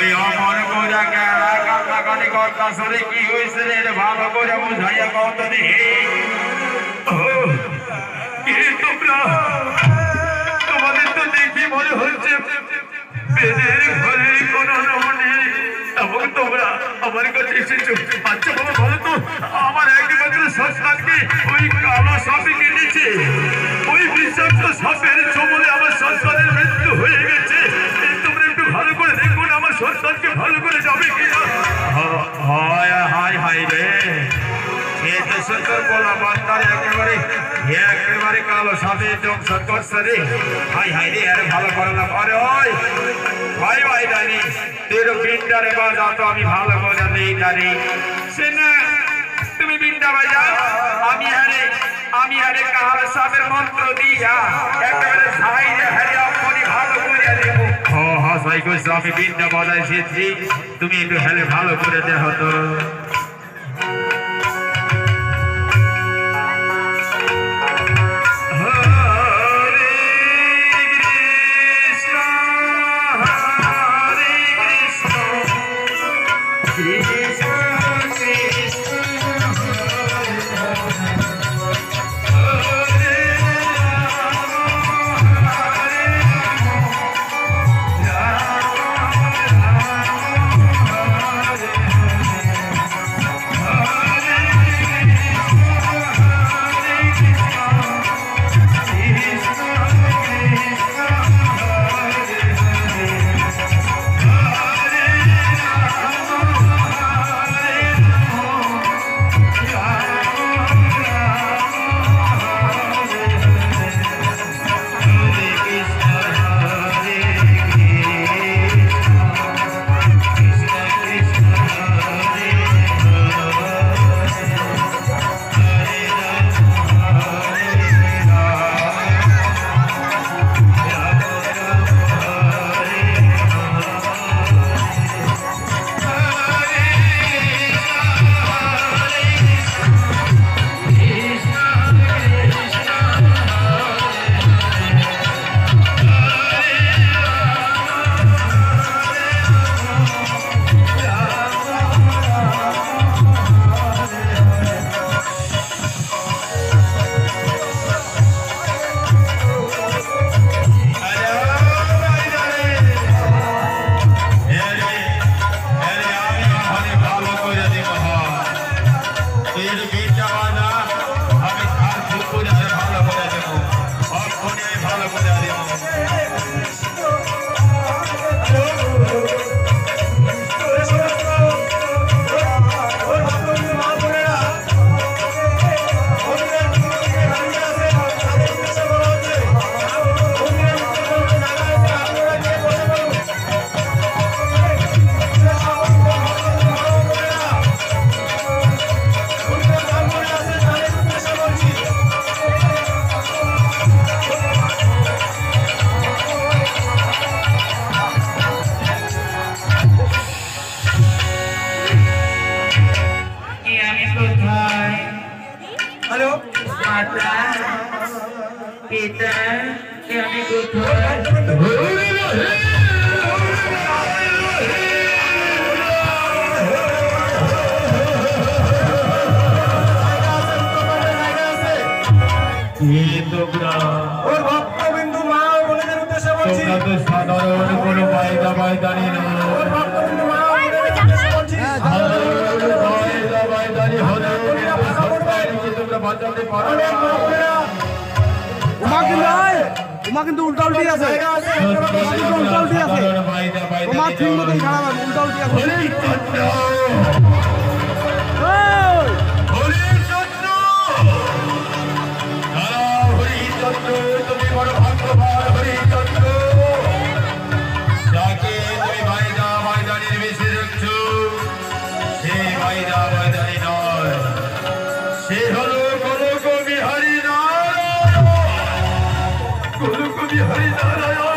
ওই অমর গোরা গেরা কান্নাকাটি করতাছরে কি হইছে রে ভালো করে বুঝাইয়া কত দে কি তোমরা তোমাদের তো দেখি মনে হচ্ছে বেদের ঘরে কোনো রমণী এবং তোমরা আমার কাছে এসেছো আচ্ছা বাবা বলো তো আমার একমাত্র সন্তানকে ওই কালো সাপে কেটেছে ওই বিষাক্ত সাপের ছোবলে আমার সন্তানের মৃত্যু হয়ে গেছে তোমরা একটু ভালো করে দেখুন আমার সন্তানকে ভালো করে যাবে কিনা হায় হায় হায় রে এ তো সুন্দর বলা বান্দার একেবারে কালো সাপে জংশন করছে রে হায় হায় রে আরে ভালো করে না আরে ওই ভাই ভাই জানি তেরো বিন্দারে বাজা তো আমি ভালো করে নেই জানি সে না তুমি বিন্দা বাজা আমি আরে কালো সাপের মন্ত্র দিয়া একেবারে সাইডে হারে আপনি ভালো করে দেব হ্যাঁ সাই কইছ আমি বিন্দা বাজাই শিখছি তুমি একটু হেলে ভালো করে দেহ তো কিন্তু উল্টা উল্টি আছে উল্টা উল্টি আছে তোমার ঠিক মতন খারাপ আছে উল্টা উল্টি আছে হরি নারায়ণ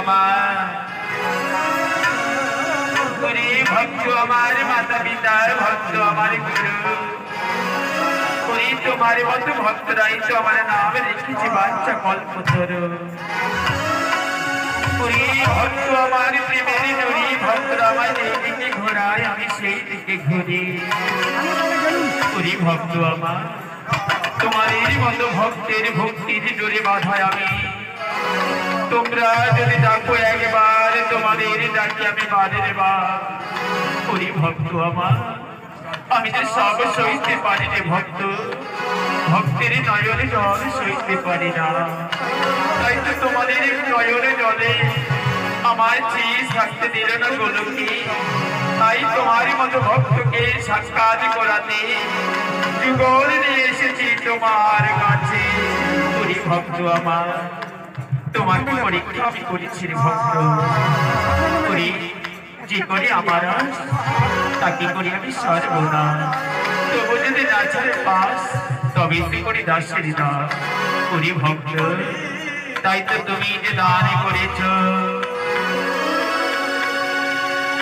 আমার ওরে ভক্ত আমার মাতা পিতা ভক্ত আমার গুরু ওরে তোমার মতো ভক্তরাই তো আমার নাম রেখেছি বাচ্চা কল্পতরু ওরে ভক্ত আমার প্রেমের নড়ি ভক্তরা আমায় যেদিকে ঘোরায় আমি সেই দিকে ঘুরি ওরে ভক্ত আমার তোমার এই মতো ভক্তের ভক্তির ডোরে বাঁধায় আমি তোমরা যদি ডাকো একবার তোমাদের ডাকি আমি বাদের বার ওরে ভক্ত আমার আমি যে সব সইতে পারি রে ভক্ত ভক্তের নয়নে জল সইতে পারি না তাই তো তোমাদের নয়নে জলে আমার চিজ থাকতে দিল না গোলকি তাই তোমার মতো ভক্তকে সাক্ষাৎ করাতে যুগল নিয়ে এসেছি তোমার কাছে ওরে ভক্ত আমার তোমাকে পরীক্ষা আমি করেছি রে ভক্ত করি যে করে আমার তাকে করি আমি সর্বনা তবু যদি নাচারের পাশ তবে তুই করি দাসের না করি ভক্ত তাই তো তুমি যে দান করেছ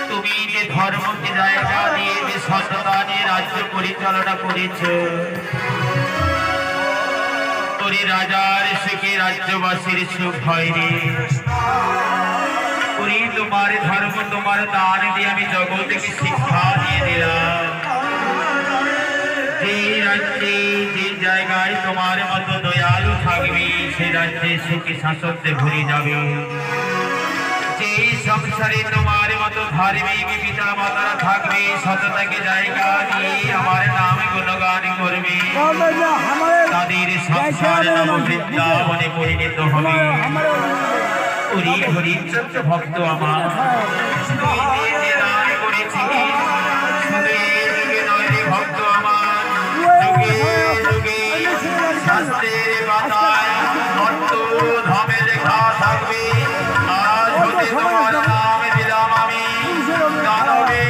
তুমি যে ধর্মকে জায়গা দিয়ে যে সততা নিয়ে রাজ্য পরিচালনা করেছ তোরে রাজার সুখে রাজ্যবাসীর সুখ হয় রে ওরে তোমার ধর্ম তোমার দান দিয়ে আমি জগৎকে শিক্ষা দিয়ে দিলাম যে রাজ্যে যে জায়গায় তোমার মতো দয়ালু থাকবে সে রাজ্যে সুখী শাসকতে ভরে যাবে যে সংসারে তোমার মতো ধার্মিক পিতা মাতারা থাকবে সততাকে জায়গা দিয়ে আমার নাম গুণগান করবে তাদের সংসার নাম বৃন্দাবনে পরিণত হবে ওরে হরিচন্দ্র ভক্ত আমার ভক্ত আমার যুগে যুগে শাস্ত্রের পাতায় অর্থ ধামে লেখা থাকবে আজ হতে তোমার নাম দিলাম আমি দানবে